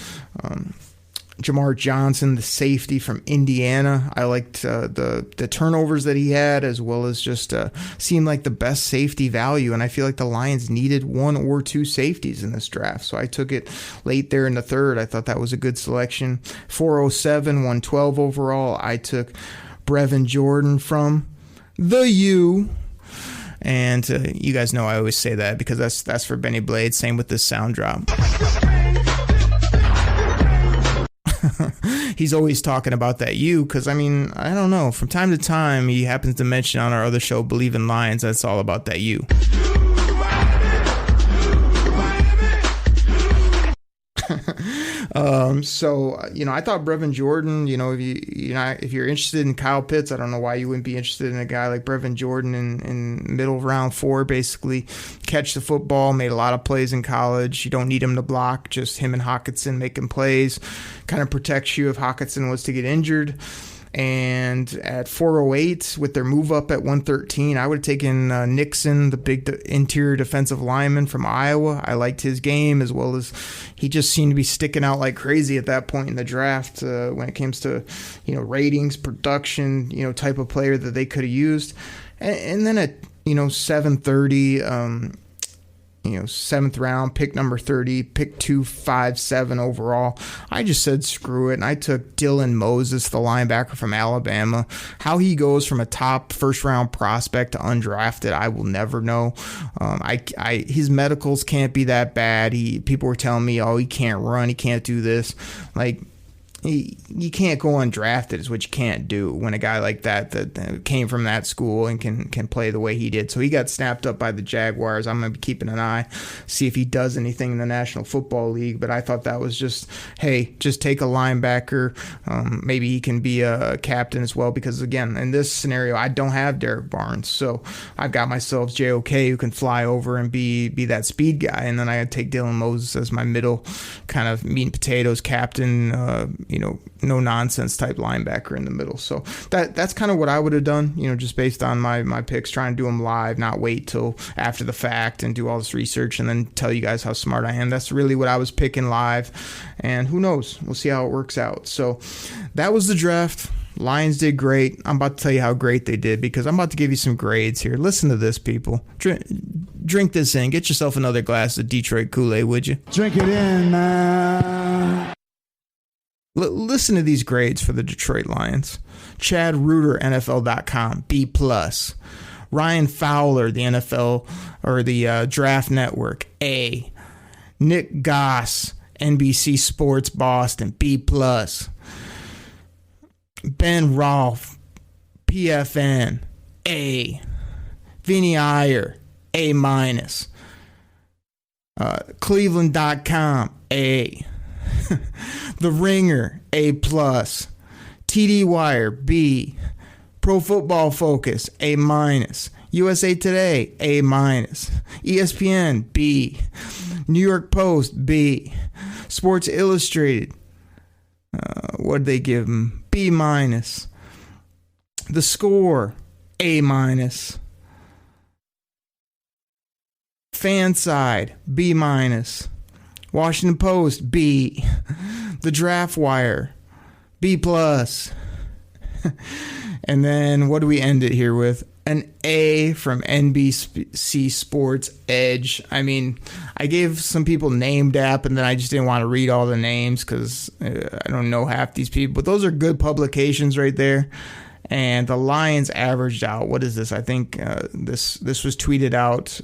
Jamar Johnson, the safety from Indiana. I liked the turnovers that he had, as well as just seemed like the best safety value. And I feel like the Lions needed one or two safeties in this draft. So I took it late there in the third. I thought that was a good selection. 407, 112 overall, I took Brevin Jordan from the U. And you guys know I always say that because that's for Benny Blade. Same with this sound drop. He's always talking about that U because, I mean, I don't know. From time to time, he happens to mention on our other show, Believe in Lions, that's all about that U. I thought Brevin Jordan, if you're interested in Kyle Pitts, I don't know why you wouldn't be interested in a guy like Brevin Jordan in middle round 4, basically. Catch the football, made a lot of plays in college. You don't need him to block, just him and Hockenson making plays. Kind of protects you if Hockenson was to get injured. And at 408, with their move up at 113, I would have taken Nixon, the big interior defensive lineman from Iowa. I liked his game, as well as he just seemed to be sticking out like crazy at that point in the draft when it comes to, ratings, production, type of player that they could have used. And then at, 730, 7th round, pick number 30, pick 257 overall. I just said screw it, and I took Dylan Moses, the linebacker from Alabama. How he goes from a top first-round prospect to undrafted, I will never know. His medicals can't be that bad. People were telling me, he can't run, he can't do this. You can't go undrafted is what you can't do when a guy like that came from that school and can play the way he did. So he got snapped up by the Jaguars. I'm going to be keeping an eye, see if he does anything in the National Football League. But I thought that was just take a linebacker. Maybe he can be a captain as well, because, again, in this scenario, I don't have Derek Barnes. So I've got myself JOK, who can fly over and be that speed guy. And then I take Dylan Moses as my middle kind of meat and potatoes captain, no nonsense type linebacker in the middle. So that's kind of what I would have done, just based on my picks, trying to do them live, not wait till after the fact and do all this research and then tell you guys how smart I am. That's really what I was picking live, and who knows? We'll see how it works out. So that was the draft. Lions did great. I'm about to tell you how great they did, because I'm about to give you some grades here. Listen to this, people. Drink this in. Get yourself another glass of Detroit Kool-Aid, would you? Drink it in, man. Listen to these grades for the Detroit Lions. Chad Reuter, NFL.com, B+. Ryan Fowler, the NFL or the Draft Network, A. Nick Goss, NBC Sports Boston, B+. Ben Rolfe, PFN, A. Vinny Iyer, A-. Cleveland.com, A. The Ringer, A+. TD Wire, B. Pro Football Focus, A-. USA Today, A-. ESPN, B. New York Post, B. Sports Illustrated, what did they give them? B-. The Score, A-. Fanside, B-. Washington Post, B. The Draft Wire, B+. And then what do we end it here with? An A from NBC Sports Edge. I mean, I gave some people named app, and then I just didn't want to read all the names because I don't know half these people. But those are good publications right there. And the Lions averaged out, what is this? I think this was tweeted out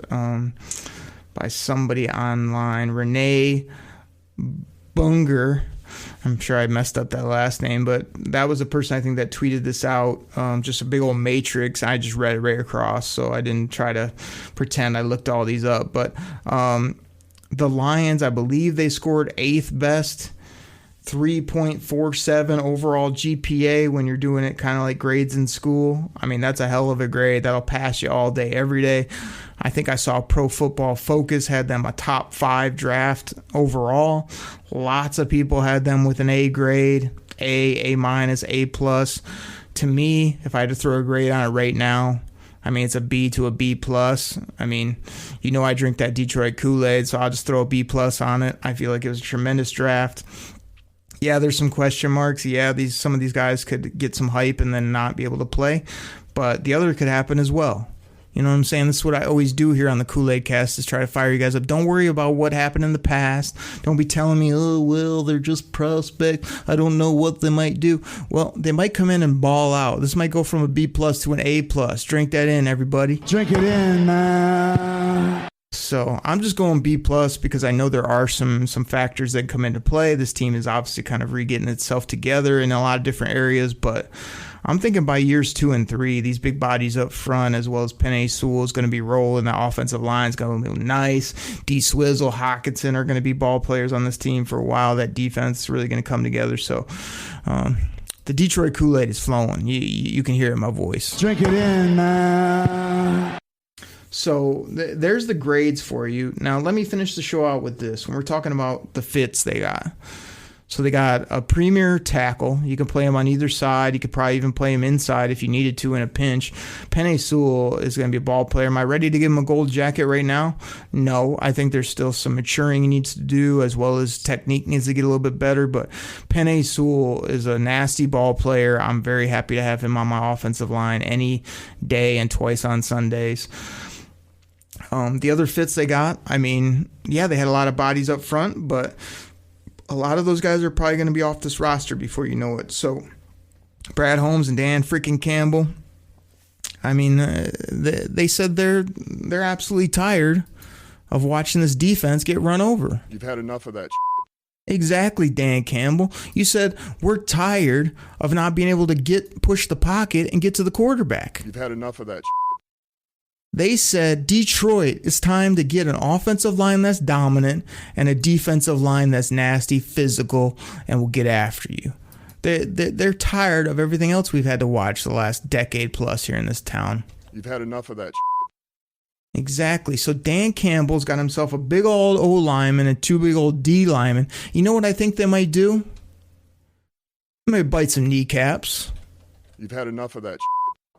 by somebody online, Renee Bunger. I'm sure I messed up that last name, but that was the person I think that tweeted this out. Just a big old matrix. I just read it right across, so I didn't try to pretend I looked all these up. But the Lions, I believe they scored 8th best, 3.47 overall GPA when you're doing it kind of like grades in school. I mean, that's a hell of a grade. That'll pass you all day, every day. I think I saw Pro Football Focus had them a top 5 draft overall. Lots of people had them with an A grade, A minus, A plus. To me, if I had to throw a grade on it right now, I mean, it's a B to a B plus. I mean, I drink that Detroit Koolaid, so I'll just throw a B plus on it. I feel like it was a tremendous draft. Yeah, there's some question marks. Yeah, some of these guys could get some hype and then not be able to play, but the other could happen as well. You know what I'm saying? This is what I always do here on the Koolaid Cast, is try to fire you guys up. Don't worry about what happened in the past. Don't be telling me, oh, well, they're just prospects. I don't know what they might do. Well, they might come in and ball out. This might go from a B plus to an A plus. Drink that in, everybody. Drink it in, man. So I'm just going B plus because I know there are some factors that come into play. This team is obviously kind of re-getting itself together in a lot of different areas, but I'm thinking by years 2 and 3, these big bodies up front, as well as Penei Sewell, is going to be rolling. The offensive line is going to be nice. D. Swizzle, Hawkinson are going to be ball players on this team for a while. That defense is really going to come together. So the Detroit Kool-Aid is flowing. You can hear it in my voice. Drink it in, man. So there's the grades for you. Now let me finish the show out with this. When we're talking about the fits they got. So they got a premier tackle. You can play him on either side. You could probably even play him inside if you needed to in a pinch. Penei Sewell is going to be a ball player. Am I ready to give him a gold jacket right now? No. I think there's still some maturing he needs to do, as well as technique needs to get a little bit better. But Penei Sewell is a nasty ball player. I'm very happy to have him on my offensive line any day and twice on Sundays. The other fits they got, I mean, yeah, they had a lot of bodies up front, but a lot of those guys are probably going to be off this roster before you know it. So Brad Holmes and Dan freaking Campbell, I mean, they said they're absolutely tired of watching this defense get run over. You've had enough of that. Exactly, Dan Campbell. You said we're tired of not being able to push the pocket and get to the quarterback. You've had enough of that. They said, Detroit, it's time to get an offensive line that's dominant and a defensive line that's nasty, physical, and will get after you. They're tired of everything else we've had to watch the last decade plus here in this town. You've had enough of that. Exactly. So Dan Campbell's got himself a big old O lineman and 2 big old D linemen. You know what I think they might do? They might bite some kneecaps. You've had enough of that.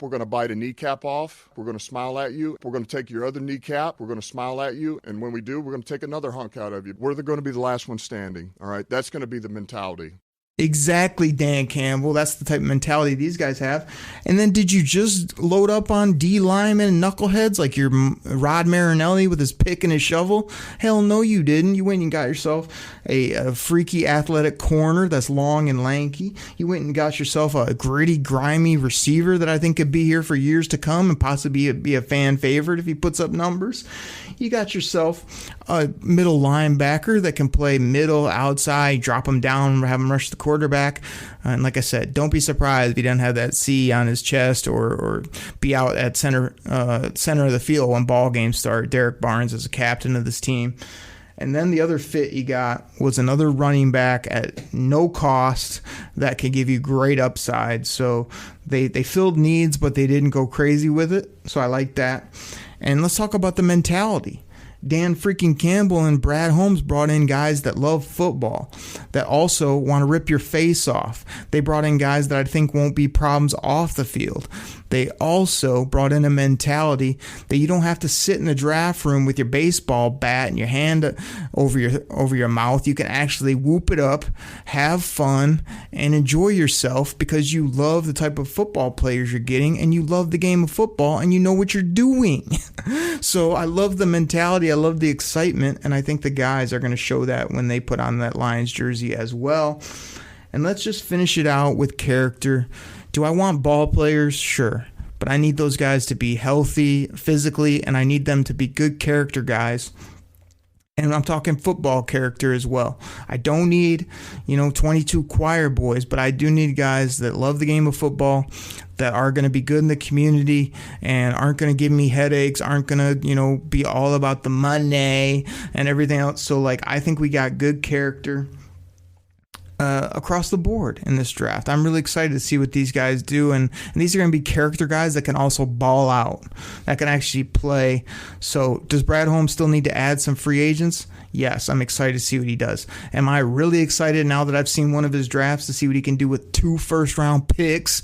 We're going to bite a kneecap off. We're going to smile at you. We're going to take your other kneecap. We're going to smile at you. And when we do, we're going to take another hunk out of you. We're going to be the last one standing. All right? That's going to be the mentality. Exactly, Dan Campbell. That's the type of mentality these guys have. And then did you just load up on D linemen and knuckleheads like your Rod Marinelli with his pick and his shovel? Hell no, you didn't. You went and got yourself a freaky athletic corner that's long and lanky. You went and got yourself a gritty, grimy receiver that I think could be here for years to come and possibly be a fan favorite if he puts up numbers. You got yourself a middle linebacker that can play middle, outside, drop him down, have him rush the quarterback. And like I said, don't be surprised if he doesn't have that C on his chest or be out at center of the field when ball games start. Derek Barnes is a captain of this team. And then the other fit you got was another running back at no cost that can give you great upside. So they filled needs, but they didn't go crazy with it. So I like that. And let's talk about the mentality. Dan freaking Campbell and Brad Holmes brought in guys that love football, that also want to rip your face off. They brought in guys that I think won't be problems off the field. They also brought in a mentality that you don't have to sit in the draft room with your baseball bat and your hand over your mouth. You can actually whoop it up, have fun, and enjoy yourself because you love the type of football players you're getting and you love the game of football and you know what you're doing. So I love the mentality. I love the excitement, and I think the guys are going to show that when they put on that Lions jersey as well. And let's just finish it out with character. Do I want ball players? Sure. But I need those guys to be healthy physically, and I need them to be good character guys. And I'm talking football character as well. I don't need, 22 choir boys, but I do need guys that love the game of football, that are going to be good in the community and aren't going to give me headaches, aren't going to, be all about the money and everything else. So, I think we got good character across the board in this draft. I'm really excited to see what these guys do, and these are going to be character guys that can also ball out, that can actually play. So does Brad Holmes still need to add some free agents? Yes, I'm excited to see what he does. Am I really excited now that I've seen one of his drafts to see what he can do with 2 first-round picks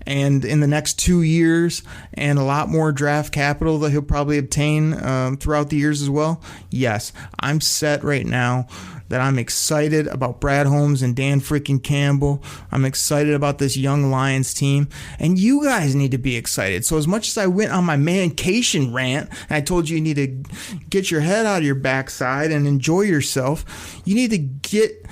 and in the next 2 years, and a lot more draft capital that he'll probably obtain throughout the years as well? Yes, I'm set right now that I'm excited about Brad Holmes and Dan freaking Campbell. I'm excited about this young Lions team, and you guys need to be excited. So as much as I went on my mancation rant, and I told you need to get your head out of your backside and enjoy yourself, you need to get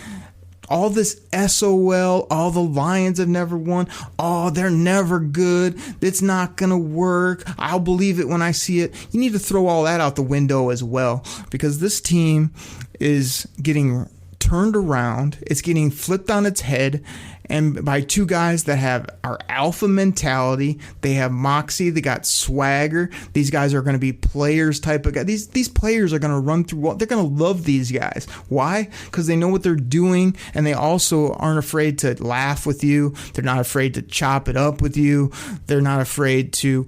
all this SOL, all the Lions have never won, oh, they're never good, it's not going to work, I'll believe it when I see it. You need to throw all that out the window as well, because this team is getting turned around, it's getting flipped on its head, and by 2 guys that have our alpha mentality. They have moxie, they got swagger. These guys are going to be players type of guys. These players are going to run through, they're going to love these guys. Why? Because they know what they're doing, and they also aren't afraid to laugh with you. They're not afraid to chop it up with you. They're not afraid to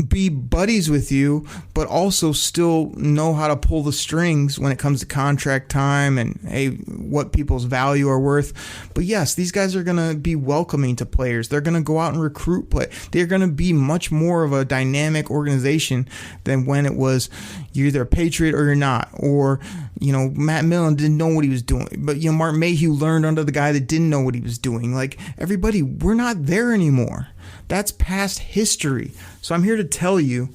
be buddies with you, but also still know how to pull the strings when it comes to contract time and what people's value are worth. But yes, these guys are going to be welcoming to players. They're going to go out and recruit play. They're going to be much more of a dynamic organization than when it was you're either a Patriot or you're not. Or, Matt Millen didn't know what he was doing. But, Mark Mayhew learned under the guy that didn't know what he was doing. Everybody, we're not there anymore. That's past history. So I'm here to tell you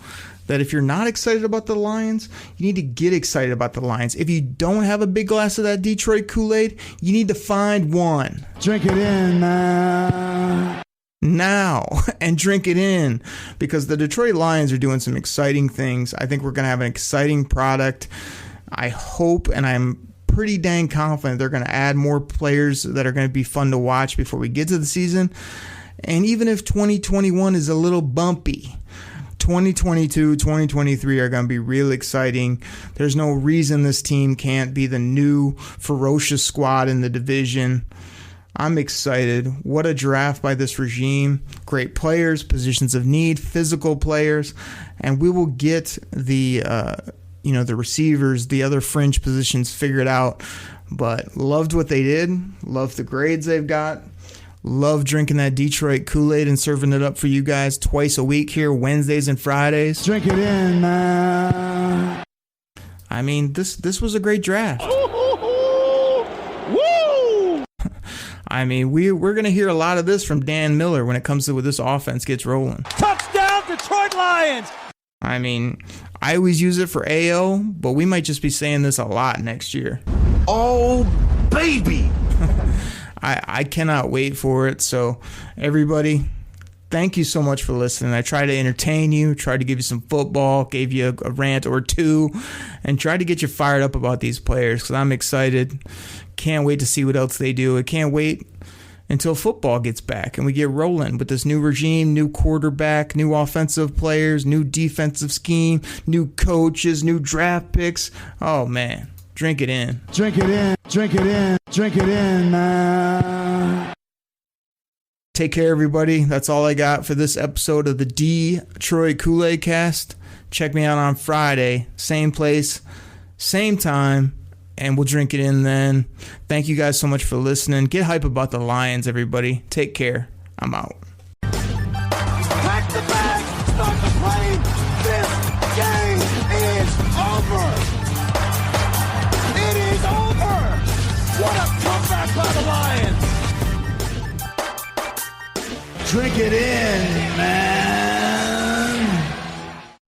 that if you're not excited about the Lions, you need to get excited about the Lions. If you don't have a big glass of that Detroit Kool-Aid, you need to find one. Drink it in, man. Now and drink it in, because the Detroit Lions are doing some exciting things. I think we're going to have an exciting product. I hope, and I'm pretty dang confident they're going to add more players that are going to be fun to watch before we get to the season. And even if 2021 is a little bumpy, 2022, 2023 are going to be real exciting. There's no reason this team can't be the new ferocious squad in the division. I'm excited. What a draft by this regime. Great players, positions of need, physical players, and we will get the receivers, the other fringe positions figured out. But loved what they did. Loved the grades they've got. Love drinking that Detroit Kool-Aid and serving it up for you guys twice a week here, Wednesdays and Fridays. Drink it in, man. I mean, this was a great draft. Woo! I mean, we're going to hear a lot of this from Dan Miller when it comes to when this offense gets rolling. Touchdown, Detroit Lions! I mean, I always use it for AO, but we might just be saying this a lot next year. Oh, baby. I cannot wait for it. So everybody, thank you so much for listening. I tried to entertain you, tried to give you some football, gave you a rant or two, and tried to get you fired up about these players because I'm excited. Can't wait to see what else they do. I can't wait until football gets back and we get rolling with this new regime, new quarterback, new offensive players, new defensive scheme, new coaches, new draft picks. Oh, man. Drink it in. Drink it in. Drink it in. Drink it in, man. Take care, everybody. That's all I got for this episode of the Detroit Koolaid Cast. Check me out on Friday. Same place, same time, and we'll drink it in then. Thank you guys so much for listening. Get hype about the Lions, everybody. Take care. I'm out. Pack the bag, start the plane. This game is over. It is over. What a comeback by the Lions. Drink it in, man.